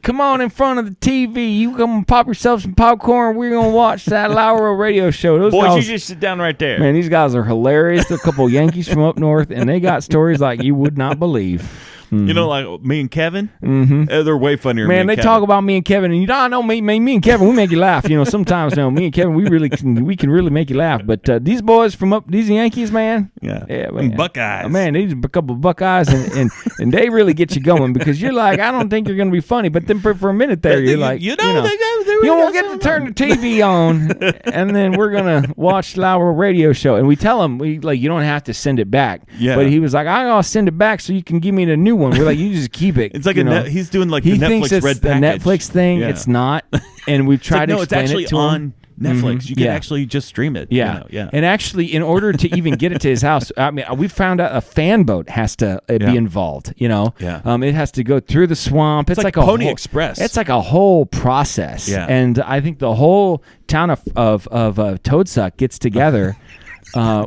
come on in front of the TV. You come and pop yourself some popcorn. We're going to watch that LauerRoadRadio show. Those Boys, guys, you just sit down right there. man, these guys are hilarious. They're a couple Yankees from up north, and they got stories like you would not believe. You know, like me and Kevin? Mm-hmm. They're way funnier Man, than me they and talk Kevin. about me and Kevin, and I know me and Kevin, we make you laugh. You know, sometimes now me and Kevin, we can really make you laugh. But these boys from up, these Yankees, man, Yeah, man. Buckeyes. Man, these are a couple of Buckeyes, and they really get you going because you're like, I don't think you're going to be funny, but then for a minute there, you're like, they won't get to turn the TV on, and then we're gonna watch Lauer Radio show, and we tell him you don't have to send it back. Yeah. But he was like, I'm gonna send it back so you can give me the new one. We're like, you just keep it. It's like he's doing like he the thinks Netflix it's red the package. Netflix thing. Yeah. It's not, and we've tried to it's explain actually it to on him. Netflix. You can Yeah. actually just stream it. Yeah. You know, yeah. And actually, in order to even get it to his house, I mean, we found out a fan boat has to be involved. You know, Yeah. It has to go through the swamp. It's like a Pony whole, Express. It's like a whole process. Yeah. And I think the whole town of Toadsuck gets together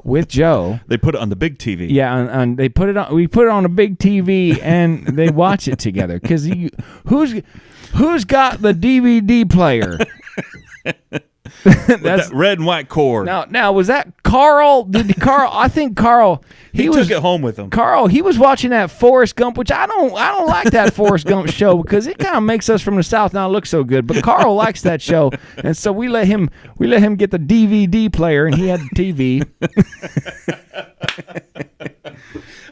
with Joe. They put it on the big TV. Yeah, and they put it on. We put it on a big TV, and they watch it together. Because who's got the DVD player? That's that red and white cord. Now was that Carl? Carl? I think Carl. he took it home with him. Carl, he was watching that Forrest Gump, which I don't like that Forrest Gump show because it kind of makes us from the South not look so good. But Carl likes that show, and so we let him get the DVD player, and he had the TV.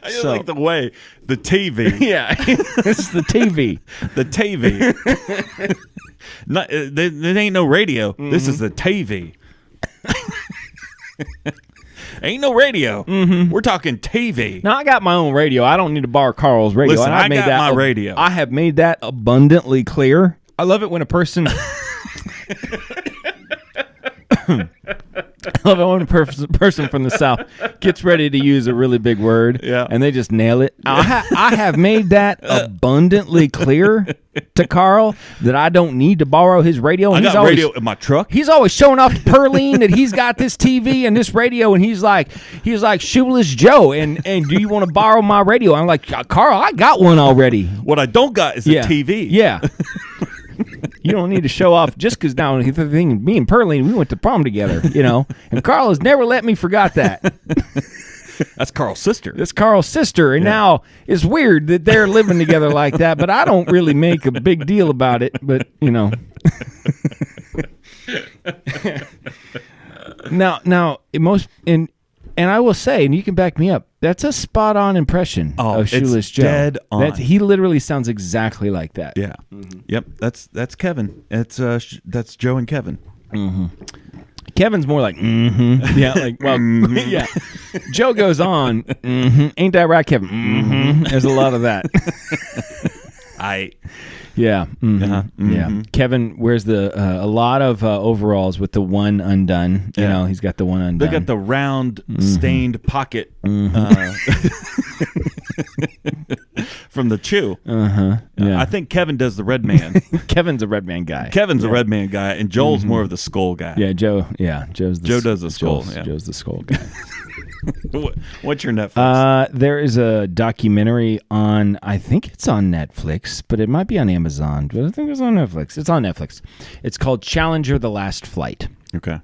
I just like the way the TV. Yeah, this is the TV. The TV. Not, there ain't no radio. Mm-hmm. This is the TV. Ain't no radio. Mm-hmm. We're talking TV. Now I got my own radio. I don't need to borrow Carl's radio. Listen, and I got my radio. I have made that abundantly clear. I love it when a person. I love it when a person from the South gets ready to use a really big word, and they just nail it. I have made that abundantly clear to Carl that I don't need to borrow his radio. And I got radio in my truck. He's always showing off to Perline that he's got this TV and this radio, and he's like Shoeless Joe, and do you want to borrow my radio? I'm like, Carl, I got one already. What I don't got is a TV. Yeah. You don't need to show off just because now the thing, me and Perline, we went to prom together, you know. And Carl has never let me forgot that. That's Carl's sister. That's Carl's sister. And now it's weird that they're living together like that, but I don't really make a big deal about it. But, you know. Now, and I will say, and you can back me up, that's a spot-on impression of Shoeless Joe. Dead on. He literally sounds exactly like that. Yeah. Mm-hmm. Yep. That's Kevin. That's Joe and Kevin. Mm-hmm. Kevin's more like, mm-hmm. Yeah, like, well, yeah. Joe goes on, mm-hmm. Ain't that right, Kevin? Mm-hmm. There's a lot of that. Yeah. Mm-hmm. Uh-huh. Mm-hmm. Yeah. Kevin wears a lot of overalls with the one undone. You know, he's got the one undone. They got the round stained pocket from the chew. Yeah. I think Kevin does the red man. Kevin's a red man guy. Kevin's a red man guy, and Joel's more of the skull guy. Yeah, Joe. Yeah, Joe does the skull. Joe's the skull guy. What's your Netflix? There is a documentary on, I think it's on Netflix, but it might be on Amazon. But I think it's on Netflix. It's on Netflix. It's called Challenger: The Last Flight. Okay.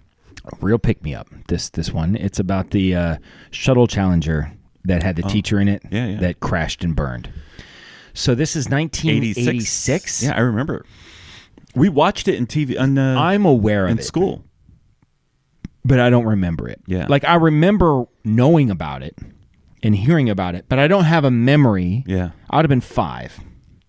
Real pick me up. This one. It's about the shuttle Challenger that had the teacher in it that crashed and burned. So this is 1986. Yeah, I remember. We watched it in TV. I'm aware of it in school. But I don't remember it. Yeah. Like, I remember knowing about it and hearing about it, but I don't have a memory. Yeah. I would have been 5.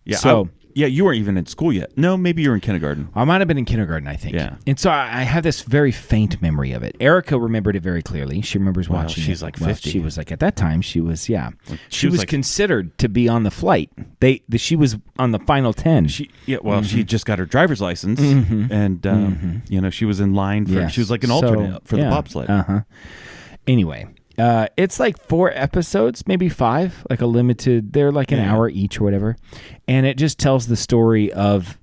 Yeah. So Yeah, you weren't even in school yet. No, maybe you were in kindergarten. I might have been in kindergarten, I think. Yeah. And so I have this very faint memory of it. Erica remembered it very clearly. She remembers watching she's it. like Well, 50. she was like, at that time, she was, yeah. She was was like- considered to be on the flight. She was on the final 10. She just got her driver's license, and she was in line for. Yes. She was like an So, alternate for the yeah. bobsled. Anyway, it's like 4 episodes, maybe 5, like a limited. They're like an hour each or whatever, and it just tells the story of.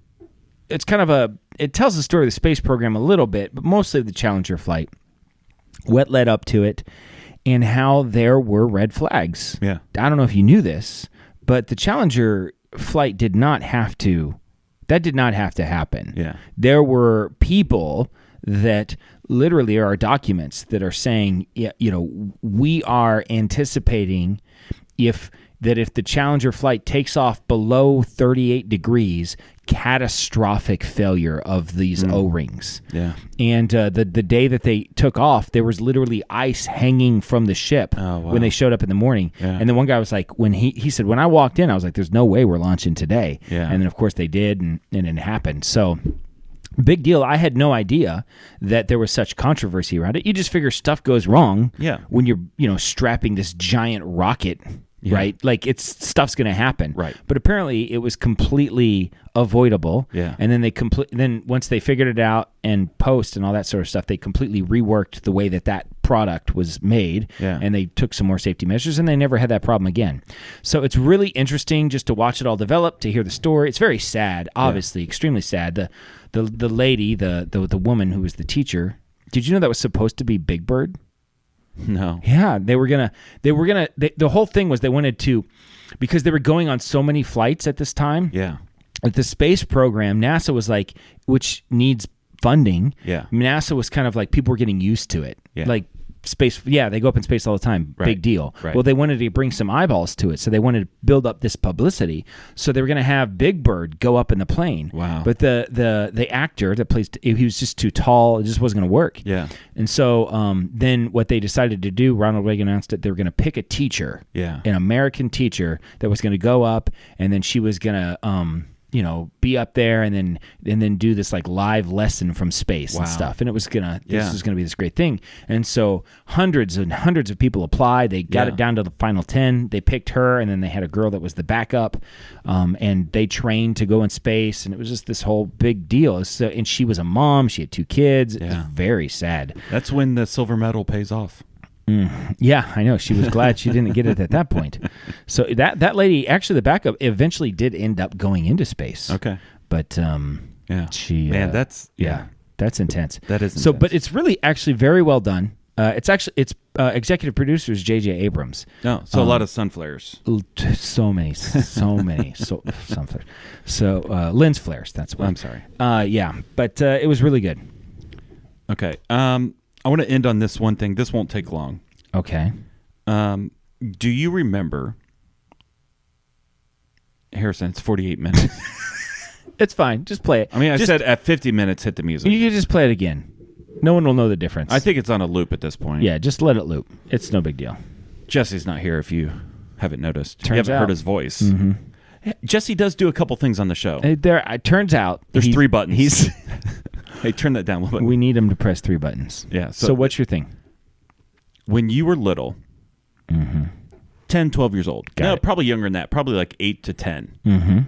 It tells the story of the space program a little bit, but mostly of the Challenger flight, what led up to it, and how there were red flags. Yeah. I don't know if you knew this, but the Challenger flight did not have to happen. Yeah. There were people that literally are documents that are saying, we are anticipating if the Challenger flight takes off below 38 degrees, catastrophic failure of these O-rings. Yeah. And the day that they took off, there was literally ice hanging from the ship when they showed up in the morning. Yeah. And then one guy was like, when he said, when I walked in, I was like, there's no way we're launching today. Yeah. And then, of course, they did, and it happened. So big deal. I had no idea that there was such controversy around it. You just figure stuff goes wrong when you're strapping this giant rocket. Yeah. Right? Like stuff's going to happen. Right. But apparently it was completely avoidable. Yeah. And then then once they figured it out and post and all that sort of stuff, they completely reworked the way that product was made. Yeah. And they took some more safety measures, and they never had that problem again. So it's really interesting just to watch it all develop, to hear the story. It's very sad, obviously, extremely sad. The lady, the woman who was the teacher, did you know that was supposed to be Big Bird? No. Yeah, the whole thing was they wanted to, because they were going on so many flights at this time. Yeah. At the space program, NASA was like, which needs funding. Yeah. NASA was kind of like, people were getting used to it. Yeah. Like space, they go up in space all the time. Right. Big deal. Right. Well, they wanted to bring some eyeballs to it, so they wanted to build up this publicity. So they were going to have Big Bird go up in the plane. Wow. But the actor that plays, he was just too tall. It just wasn't going to work. Yeah. And so then what they decided to do, Ronald Reagan announced that they were going to pick a teacher, an American teacher that was going to go up, and then she was going to be up there and then do this like live lesson from space and stuff. And it was this was gonna be this great thing. And so hundreds and hundreds of people applied. They got it down to the final 10. They picked her, and then they had a girl that was the backup, and they trained to go in space. And it was just this whole big deal. And she was a mom. She had 2 kids. It was very sad. That's when the silver medal pays off. Yeah, I know. She was glad she didn't get it at that point. So that lady, actually the backup, eventually did end up going into space. Okay. But she that's intense. That is intense. So, but it's really actually very well done. It's executive producers J.J. Abrams. No, so a lot of sunflares. So many sunflares. So lens flares. That's what I'm sorry. But it was really good. Okay. I want to end on this one thing. This won't take long. Okay. Do you remember, Harrison, it's 48 minutes. It's fine. Just play it. I mean, I said at 50 minutes, hit the music. You can just play it again. No one will know the difference. I think it's on a loop at this point. Yeah, just let it loop. It's no big deal. Jesse's not here if you haven't noticed. Turns you haven't out. heard his voice. Mm-hmm. Jesse does do a couple things on the show. It turns out There's 3 buttons. Hey, turn that down a little bit. We need him to press 3 buttons. Yeah. So what's your thing? When you were little, 10, 12 years old. Got it. Probably younger than that. Probably like 8 to 10. Mm-hmm.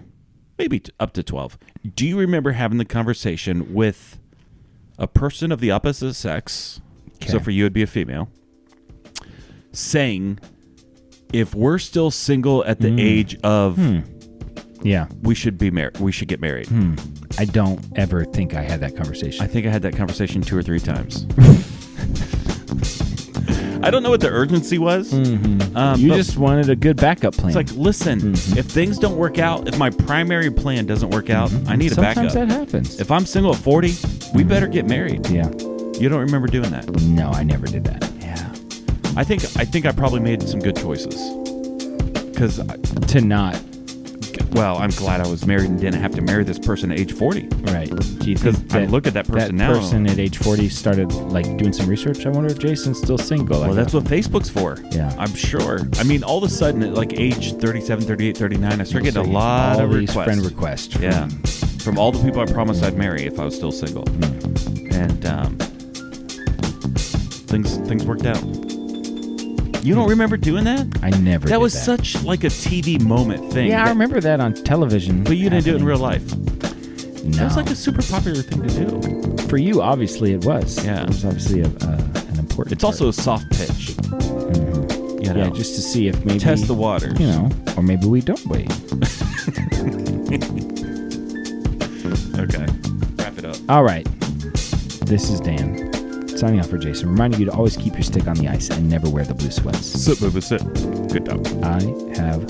Maybe up to 12. Do you remember having the conversation with a person of the opposite sex, so for you it'd be a female, saying, if we're still single at the age of we should be married, we should get married? I don't ever think I had that conversation. I think I had that conversation 2 or 3 times. I don't know what the urgency was. You just wanted a good backup plan. It's like, listen, if things don't work out, if my primary plan doesn't work out, I need a backup. Sometimes that happens. If I'm single at 40, we better get married. Yeah. You don't remember doing that? No, I never did that. Yeah. I think I probably made some good choices. Because to not well, I'm glad I was married and didn't have to marry this person at age 40. Right. Do you think I look at that person now. That person at age 40 started like doing some research? I wonder if Jason's still single. Well, that's what Facebook's for. Yeah. I'm sure. I mean, all of a sudden, at like age 37, 38, 39, I started getting a lot of requests. Friend requests. From all the people I promised I'd marry if I was still single. And things worked out. You don't remember doing that? I never did that. Was such like a TV moment thing. Yeah, I remember that on television. But you didn't do it in real life. No. That was like a super popular thing to do. For you, obviously, it was. Yeah. It was obviously an important It's also a soft pitch. Mm-hmm. You know? Yeah, just to see if maybe... Test the waters. You know, or maybe we don't wait. Okay. Wrap it up. All right. This is Dan. Signing off for Jason, reminding you to always keep your stick on the ice and never wear the blue sweats. Sit, baby, sit. Good dog. I have